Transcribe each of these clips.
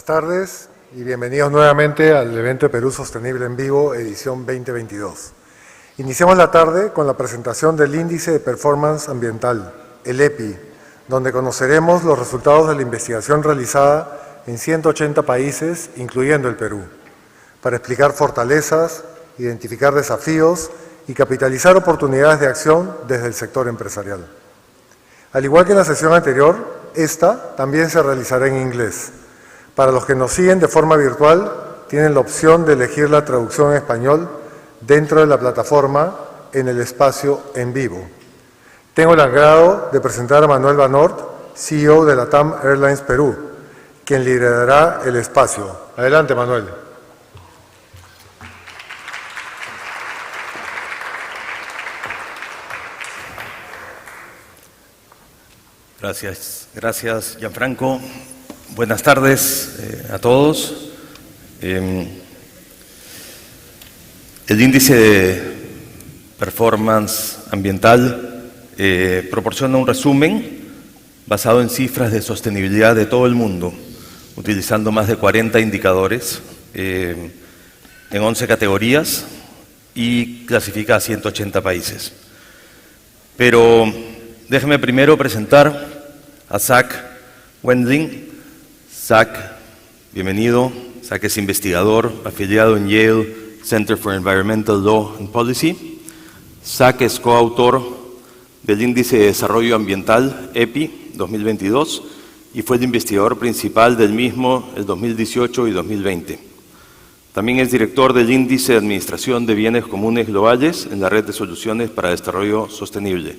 tardes y bienvenidos nuevamente al evento de Perú Sostenible en Vivo, edición 2022. Iniciamos la tarde con la presentación del Índice de Performance Ambiental, el EPI, donde conoceremos los resultados de la investigación realizada en 180 países, incluyendo el Perú, para explicar fortalezas, identificar desafíos y capitalizar oportunidades de acción desde el sector empresarial. Al igual que en la sesión anterior, esta también se realizará en inglés. Para los que nos siguen de forma virtual, tienen la opción de elegir la traducción en español dentro de la plataforma en el espacio en vivo. Tengo el agrado de presentar a Manuel Oordt, CEO de LATAM Airlines Perú, quien liderará el espacio. Adelante, Manuel. Gracias, Gianfranco. Buenas tardes a todos. El índice de performance ambiental proporciona un resumen basado en cifras de sostenibilidad de todo el mundo, utilizando más de 40 indicadores en 11 categorías y clasifica a 180 países. Pero déjeme primero presentar a Wendling. Zach, bienvenido. Zach es investigador, afiliado en Yale Center for Environmental Law and Policy. Zach es coautor del Índice de Desarrollo Ambiental, EPI, 2022, y fue el investigador principal del mismo el 2018 y 2020. También es director del Índice de Administración de Bienes Comunes Globales en la Red de Soluciones para Desarrollo Sostenible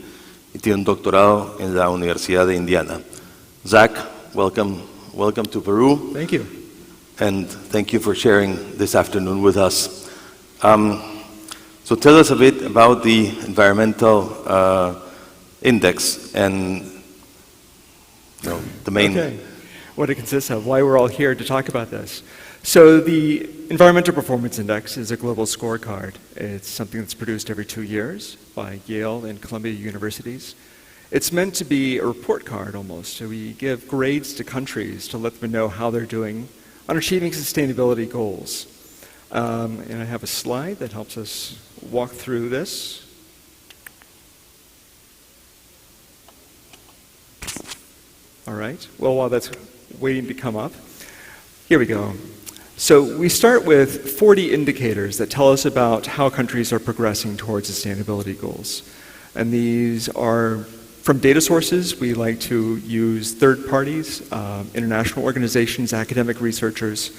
y tiene un doctorado en la Universidad de Indiana. Zach, welcome to Peru. Thank you. And thank you for sharing this afternoon with us. So tell us a bit about the environmental index and the main... Okay. What it consists of, why we're all here to talk about this. So the Environmental Performance Index is a global scorecard. It's something that's produced every 2 years by Yale and Columbia universities. It's meant to be a report card almost, so we give grades to countries to let them know how they're doing on achieving sustainability goals. And I have a slide that helps us walk through this. All right, well, while that's waiting to come up, here we go. So we start with 40 indicators that tell us about how countries are progressing towards sustainability goals. And these are from data sources. We like to use third parties, international organizations, academic researchers,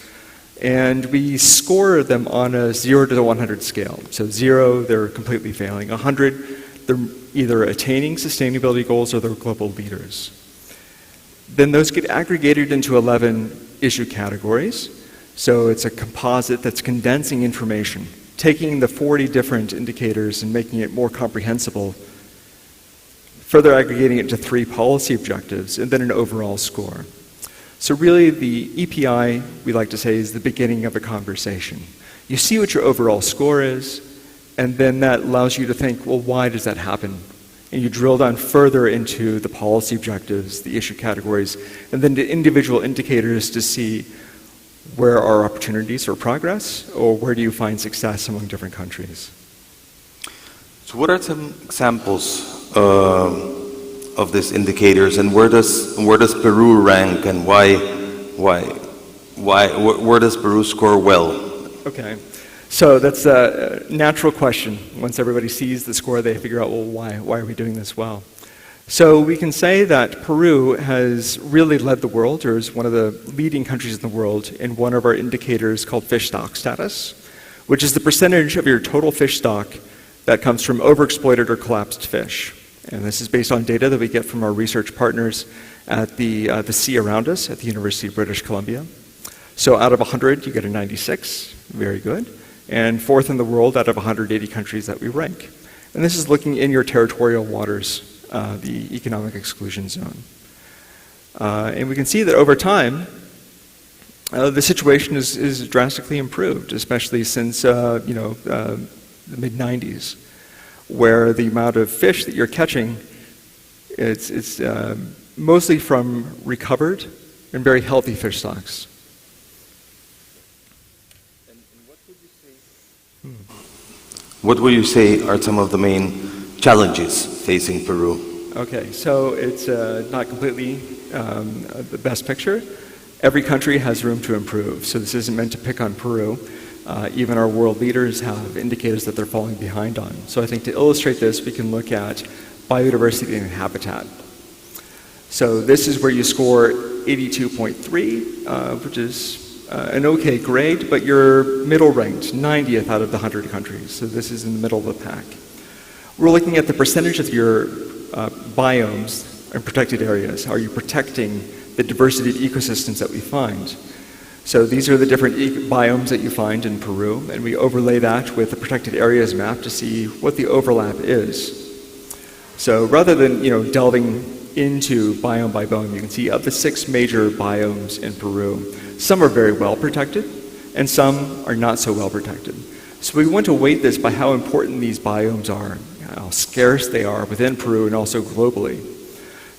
and we score them on a 0 to 100 scale. So 0, they're completely failing. 100, they're either attaining sustainability goals or they're global leaders. Then those get aggregated into 11 issue categories. So it's a composite that's condensing information, taking the 40 different indicators and making it more comprehensible, further aggregating it to 3 policy objectives, and then an overall score. So really the EPI, we like to say, is the beginning of a conversation. You see what your overall score is, and then that allows you to think, well, why does that happen? And you drill down further into the policy objectives, the issue categories, and then the individual indicators to see where are opportunities for progress, or where do you find success among different countries. So what are some examples of these indicators, and where does Peru rank, and where does Peru score well? Okay, so that's a natural question. Once everybody sees the score, they figure out, well, why are we doing this well? So we can say that Peru has really led the world, or is one of the leading countries in the world, in one of our indicators called fish stock status, which is the percentage of your total fish stock that comes from overexploited or collapsed fish. And this is based on data that we get from our research partners at the sea around us at the University of British Columbia. So out of 100, you get a 96, very good. And 4th in the world out of 180 countries that we rank. And this is looking in your territorial waters, the economic exclusion zone. And we can see that over time, the situation is drastically improved, especially since the mid-90s, where the amount of fish that you're catching, it's mostly from recovered and very healthy fish stocks. What would you say are some of the main challenges facing Peru? Okay, so it's not completely the best picture. Every country has room to improve, so this isn't meant to pick on Peru. Even our world leaders have indicators that they're falling behind on. So I think to illustrate this, we can look at biodiversity and habitat. So this is where you score 82.3, which is an okay grade, but you're middle ranked, 90th out of the 100 countries. So this is in the middle of the pack. We're looking at the percentage of your biomes and protected areas. Are you protecting the diversity of ecosystems that we find? So these are the different biomes that you find in Peru, and we overlay that with the protected areas map to see what the overlap is. So rather than delving into biome by biome, you can see of the 6 major biomes in Peru, some are very well protected, and some are not so well protected. So we want to weight this by how important these biomes are, how scarce they are within Peru and also globally.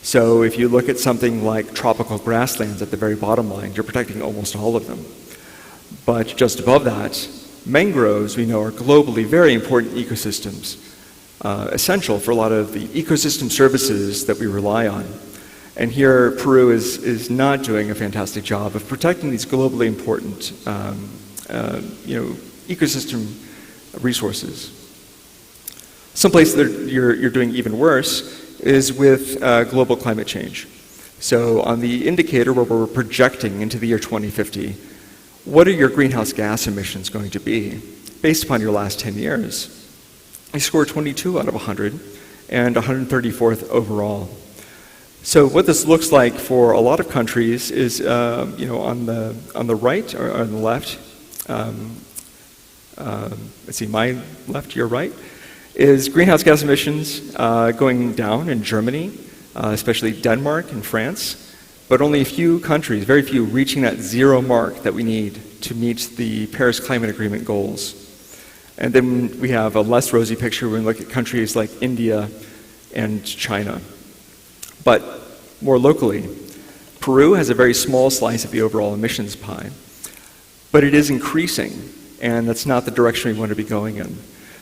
So if you look at something like tropical grasslands at the very bottom line, you're protecting almost all of them. But just above that, mangroves, we know, are globally very important ecosystems, essential for a lot of the ecosystem services that we rely on. And here, Peru is not doing a fantastic job of protecting these globally important ecosystem resources. Some place that you're doing even worse is with global climate change. So on the indicator where we're projecting into the year 2050, what are your greenhouse gas emissions going to be based upon your last 10 years? You score 22 out of 100 and 134th overall. So what this looks like for a lot of countries is, on the right or on the left, let's see, my left, your right, is greenhouse gas emissions going down in Germany, especially Denmark and France, but only a few countries, very few, reaching that 0 mark that we need to meet the Paris Climate Agreement goals. And then we have a less rosy picture when we look at countries like India and China. But more locally, Peru has a very small slice of the overall emissions pie, but it is increasing, and that's not the direction we want to be going in.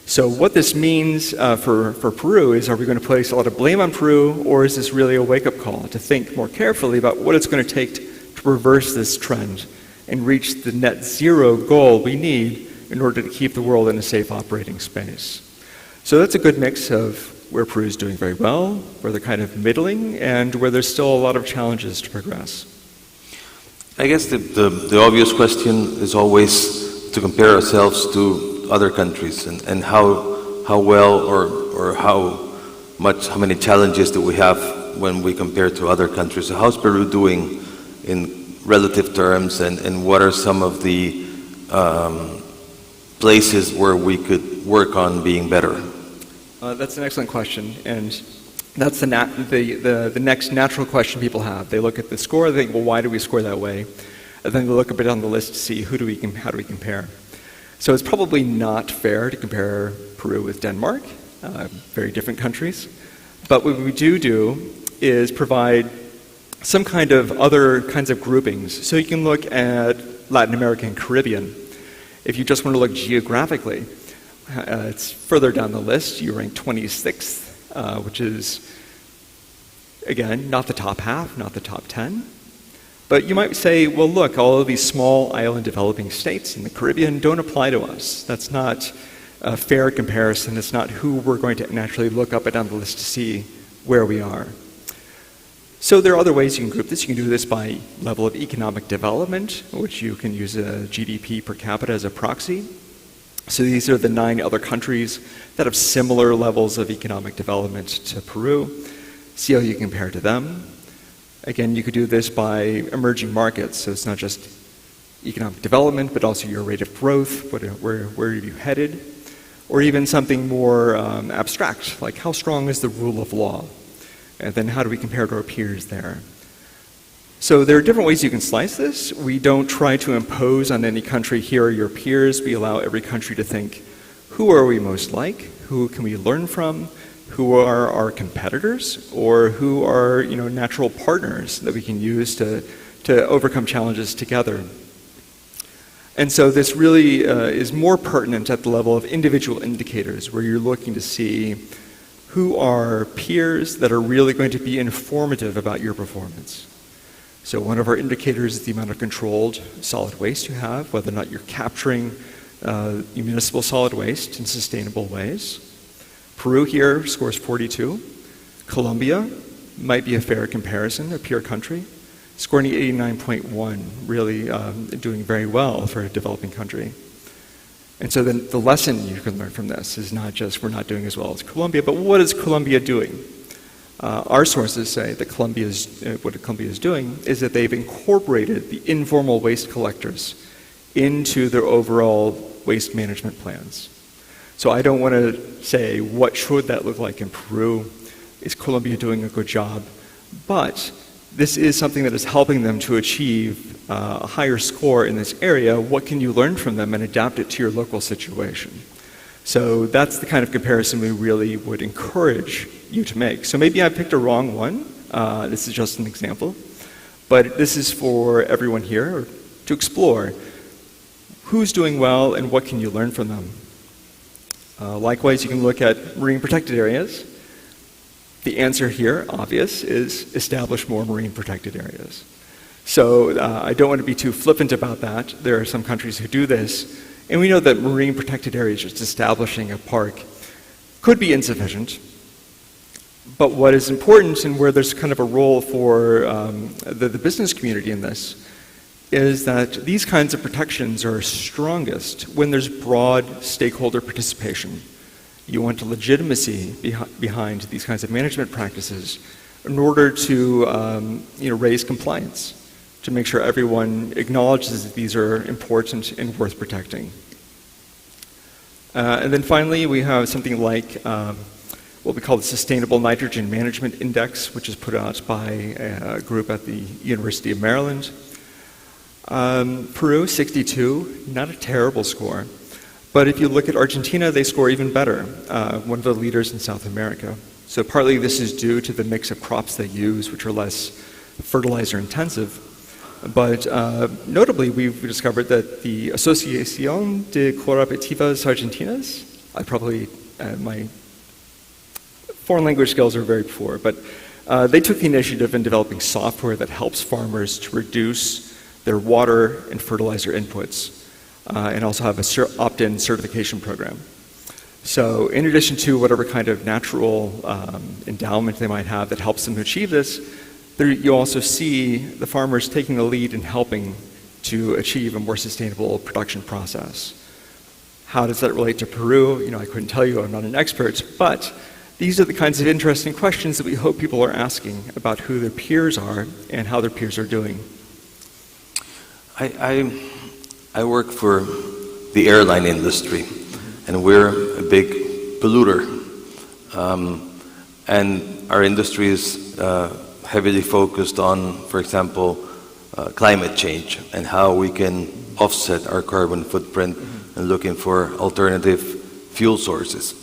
So what this means for Peru is, are we going to place a lot of blame on Peru, or is this really a wake-up call to think more carefully about what it's going to take to reverse this trend and reach the net zero goal we need in order to keep the world in a safe operating space? So that's a good mix of where Peru is doing very well, where they're kind of middling, and where there's still a lot of challenges to progress. I guess the obvious question is always to compare ourselves to other countries and how well or how many challenges do we have when we compare to other countries. So how's Peru doing in relative terms, and what are some of the places where we could work on being better? That's an excellent question, and that's the next natural question people have. They look at the score, they think, well, why do we score that way? And then they look a bit on the list to see how do we compare. So it's probably not fair to compare Peru with Denmark, very different countries. But what we do is provide some kind of other kinds of groupings. So you can look at Latin America and Caribbean. If you just want to look geographically, it's further down the list. You rank 26th, which is, again, not the top half, not the top 10. But you might say, well, look, all of these small island developing states in the Caribbean don't apply to us. That's not a fair comparison. It's not who we're going to naturally look up and down the list to see where we are. So there are other ways you can group this. You can do this by level of economic development, which you can use a GDP per capita as a proxy. So these are the 9 other countries that have similar levels of economic development to Peru. See how you compare to them. Again, you could do this by emerging markets, so it's not just economic development, but also your rate of growth, where are you headed, or even something more abstract, like how strong is the rule of law, and then how do we compare to our peers there. So there are different ways you can slice this. We don't try to impose on any country, here are your peers. We allow every country to think, who are we most like? Who can we learn from? Who are our competitors, or who are natural partners that we can use to overcome challenges together. And so this really is more pertinent at the level of individual indicators, where you're looking to see who are peers that are really going to be informative about your performance. So one of our indicators is the amount of controlled solid waste you have, whether or not you're capturing municipal solid waste in sustainable ways. Peru here scores 42. Colombia might be a fair comparison, a peer country, scoring 89.1, really doing very well for a developing country. And so then the lesson you can learn from this is not just we're not doing as well as Colombia, but what is Colombia doing? Our sources say that what Colombia is doing is that they've incorporated the informal waste collectors into their overall waste management plans. So I don't want to say what should that look like in Peru. Is Colombia doing a good job? But this is something that is helping them to achieve a higher score in this area. What can you learn from them and adapt it to your local situation? So that's the kind of comparison we really would encourage you to make. So maybe I picked a wrong one. This is just an example. But this is for everyone here to explore who's doing well and what can you learn from them. Likewise, you can look at marine protected areas. The answer here, obvious, is establish more marine protected areas. So I don't want to be too flippant about that. There are some countries who do this, and we know that marine protected areas, just establishing a park, could be insufficient. But what is important, and where there's kind of a role for the business community in this, is that these kinds of protections are strongest when there's broad stakeholder participation. You want a legitimacy behind these kinds of management practices in order to raise compliance, to make sure everyone acknowledges that these are important and worth protecting. And then finally, we have something like what we call the Sustainable Nitrogen Management Index, which is put out by a group at the University of Maryland. Peru, 62, not a terrible score. But if you look at Argentina, they score even better, one of the leaders in South America. So partly this is due to the mix of crops they use, which are less fertilizer intensive. But notably, we've discovered that the Asociación de Cooperativas Argentinas, my foreign language skills are very poor, but they took the initiative in developing software that helps farmers to reduce their water and fertilizer inputs. And also have an opt-in certification program. So in addition to whatever kind of natural endowment they might have that helps them achieve this, you also see the farmers taking the lead in helping to achieve a more sustainable production process. How does that relate to Peru? I couldn't tell you, I'm not an expert, but these are the kinds of interesting questions that we hope people are asking about who their peers are and how their peers are doing. I work for the airline industry, and we're a big polluter. And our industry is heavily focused on, for example, climate change and how we can offset our carbon footprint and looking for alternative fuel sources.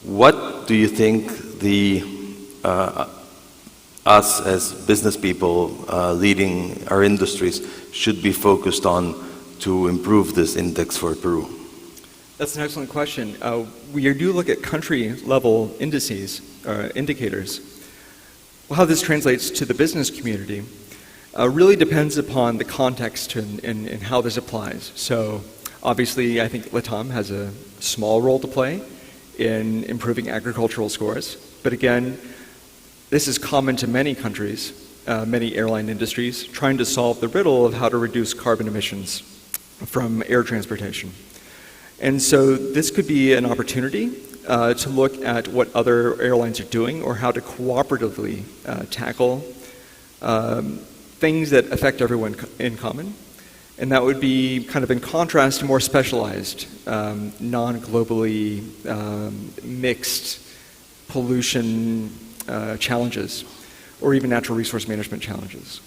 What do you think us as business people leading our industries should be focused on to improve this index for Peru? That's an excellent question. We do look at country-level indices, indicators. Well, how this translates to the business community really depends upon the context and how this applies. So obviously, I think LATAM has a small role to play in improving agricultural scores. But again, this is common to many countries, many airline industries, trying to solve the riddle of how to reduce carbon emissions from air transportation. And so this could be an opportunity to look at what other airlines are doing or how to cooperatively tackle things that affect everyone in common. And that would be kind of in contrast to more specialized, non-globally mixed pollution challenges, or even natural resource management challenges.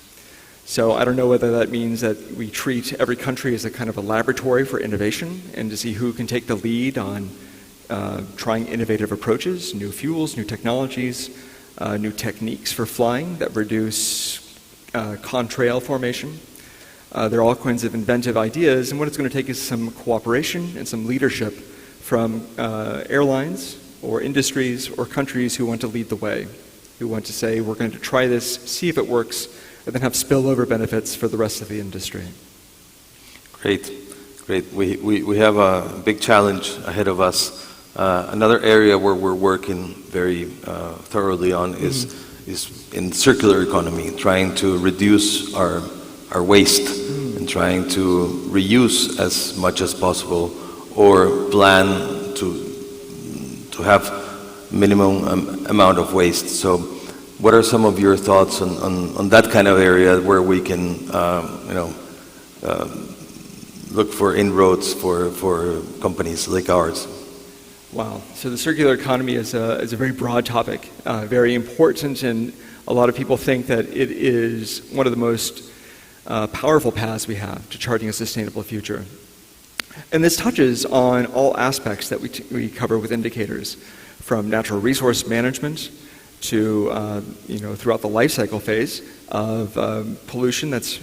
So I don't know whether that means that we treat every country as a kind of a laboratory for innovation and to see who can take the lead on trying innovative approaches, new fuels, new technologies, new techniques for flying that reduce contrail formation. There are all kinds of inventive ideas, and what it's going to take is some cooperation and some leadership from airlines or industries or countries who want to lead the way, who want to say, we're going to try this, see if it works, and then have spillover benefits for the rest of the industry. Great. We have a big challenge ahead of us. Another area where we're working very thoroughly on is in circular economy, trying to reduce our waste and trying to reuse as much as possible, or plan to have minimum amount of waste. So what are some of your thoughts on that kind of area where we can look for inroads for companies like ours? Wow. So the circular economy is a very broad topic, very important, and a lot of people think that it is one of the most powerful paths we have to charting a sustainable future. And this touches on all aspects that we cover with indicators, from natural resource management to throughout the life cycle phase of pollution that's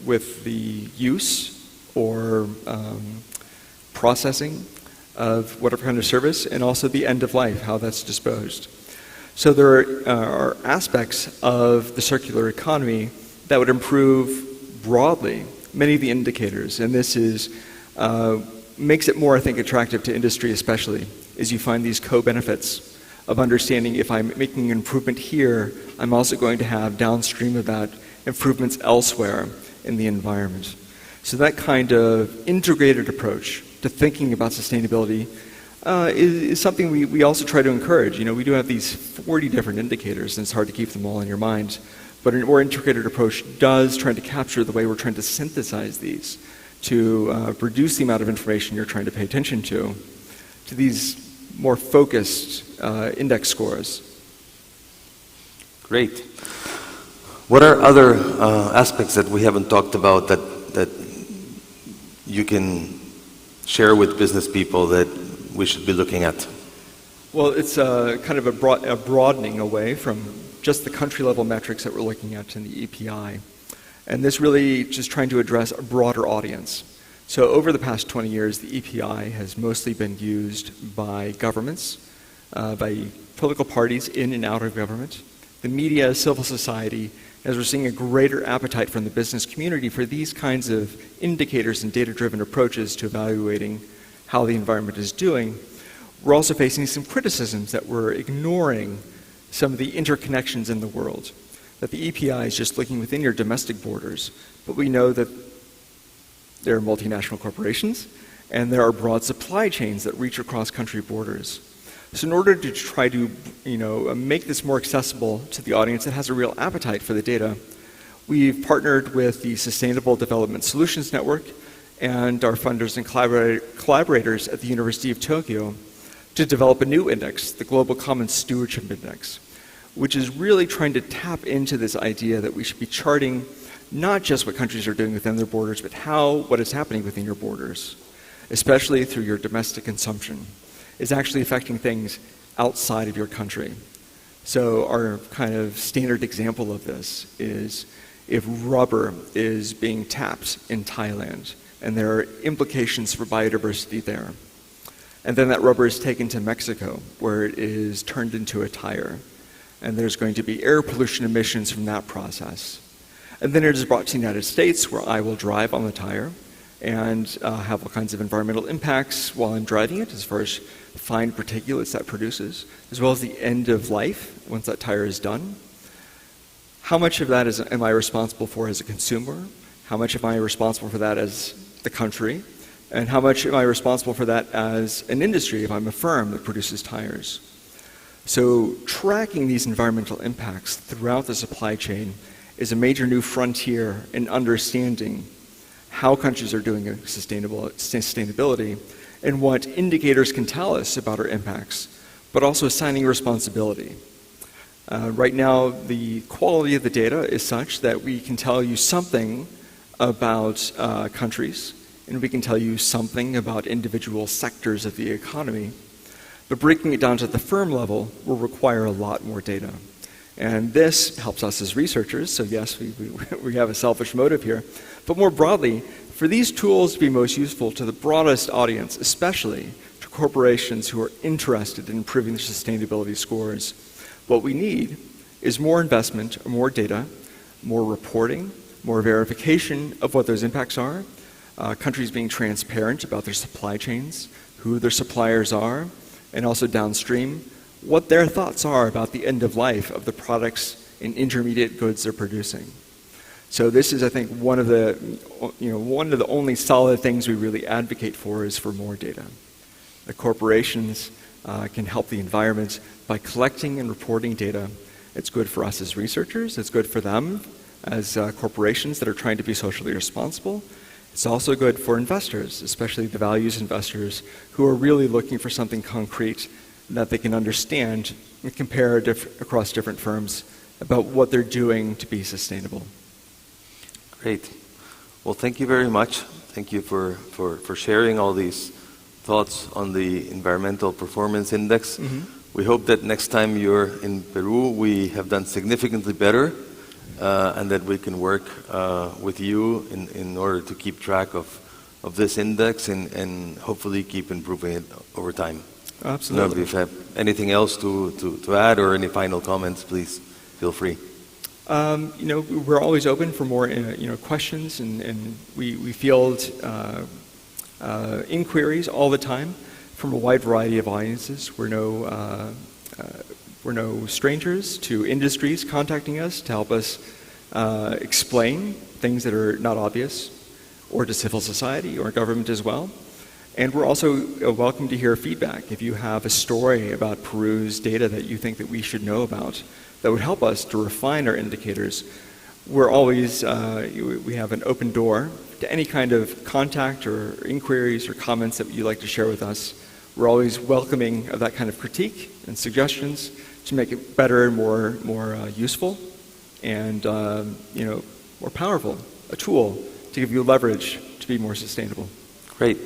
with the use or processing of whatever kind of service, and also the end of life, how that's disposed. So there are aspects of the circular economy that would improve broadly many of the indicators, and this makes it more, I think, attractive to industry especially, as you find these co-benefits of understanding if I'm making an improvement here, I'm also going to have downstream of that improvements elsewhere in the environment. So that kind of integrated approach to thinking about sustainability is something we also try to encourage. We do have these 40 different indicators, and it's hard to keep them all in your mind. But a more integrated approach does try to capture the way we're trying to synthesize these to reduce the amount of information you're trying to pay attention to these more focused index scores. Great. What are other aspects that we haven't talked about that you can share with business people that we should be looking at? Well, it's kind of a broadening away from just the country-level metrics that we're looking at in the EPI. And this really just trying to address a broader audience. So over the past 20 years, the EPI has mostly been used by governments, by political parties in and out of government, the media, civil society, as we're seeing a greater appetite from the business community for these kinds of indicators and data-driven approaches to evaluating how the environment is doing. We're also facing some criticisms that we're ignoring some of the interconnections in the world, that the EPI is just looking within your domestic borders, but we know that there are multinational corporations and there are broad supply chains that reach across country borders. So in order to try to make this more accessible to the audience that has a real appetite for the data, we've partnered with the Sustainable Development Solutions Network and our funders and collaborators at the University of Tokyo to develop a new index, the Global Common Stewardship Index, which is really trying to tap into this idea that we should be charting not just what countries are doing within their borders, but what is happening within your borders, especially through your domestic consumption, is actually affecting things outside of your country. So our kind of standard example of this is if rubber is being tapped in Thailand, and there are implications for biodiversity there. And then that rubber is taken to Mexico, where it is turned into a tire. And there's going to be air pollution emissions from that process. And then it is brought to the United States, where I will drive on the tire and have all kinds of environmental impacts while I'm driving it, as far as fine particulates that produces, as well as the end of life once that tire is done. How much of that am I responsible for as a consumer? How much am I responsible for that as the country? And how much am I responsible for that as an industry if I'm a firm that produces tires? So tracking these environmental impacts throughout the supply chain is a major new frontier in understanding how countries are doing sustainability and what indicators can tell us about our impacts, but also assigning responsibility. Right now, the quality of the data is such that we can tell you something about countries, and we can tell you something about individual sectors of the economy, but breaking it down to the firm level will require a lot more data. And this helps us as researchers, so yes, we have a selfish motive here. But more broadly, for these tools to be most useful to the broadest audience, especially to corporations who are interested in improving their sustainability scores, what we need is more investment, more data, more reporting, more verification of what those impacts are, countries being transparent about their supply chains, who their suppliers are, and also downstream, what their thoughts are about the end of life of the products and intermediate goods they're producing. So this is, I think, one of the only solid things we really advocate for is for more data. The corporations can help the environment by collecting and reporting data. It's good for us as researchers. It's good for them as corporations that are trying to be socially responsible. It's also good for investors, especially the values investors who are really looking for something concrete that they can understand and compare across different firms about what they're doing to be sustainable. Great. Well, thank you very much. Thank you for sharing all these thoughts on the Environmental Performance Index. Mm-hmm. We hope that next time you're in Peru, we have done significantly better and that we can work with you in order to keep track of this index and hopefully keep improving it over time. Absolutely. Now, if you have anything else to add or any final comments, please feel free. We're always open for more questions, and we field inquiries all the time from a wide variety of audiences. We're no strangers to industries contacting us to help us explain things that are not obvious, or to civil society or government as well. And we're also welcome to hear feedback. If you have a story about Peru's data that you think that we should know about, that would help us to refine our indicators, we're always, we have an open door to any kind of contact or inquiries or comments that you'd like to share with us. We're always welcoming of that kind of critique and suggestions to make it better and more useful and more powerful, a tool to give you leverage to be more sustainable. Great.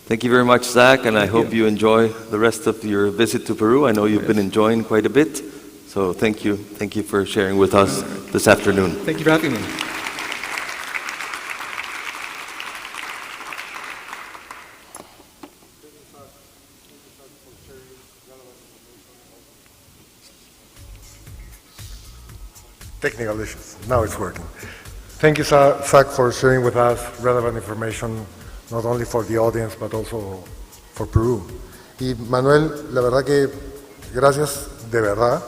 Thank you very much, Zach, and I hope you enjoy the rest of your visit to Peru. I know you've been enjoying quite a bit, so thank you. Thank you for sharing with us this afternoon. Thank you for having me. Technical issues. Now it's working. Thank you, Zach, for sharing with us relevant information, not only for the audience, but also for Perú. Y Manuel, la verdad que gracias de verdad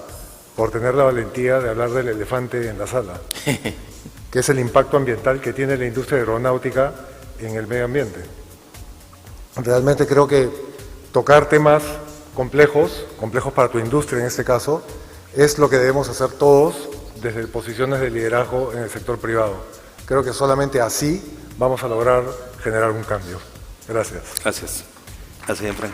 por tener la valentía de hablar del elefante en la sala, que es el impacto ambiental que tiene la industria aeronáutica en el medio ambiente. Realmente creo que tocar temas complejos para tu industria en este caso, es lo que debemos hacer todos desde posiciones de liderazgo en el sector privado. Creo que solamente así vamos a lograr generar un cambio. Gracias. Gracias. Gracias, Frank.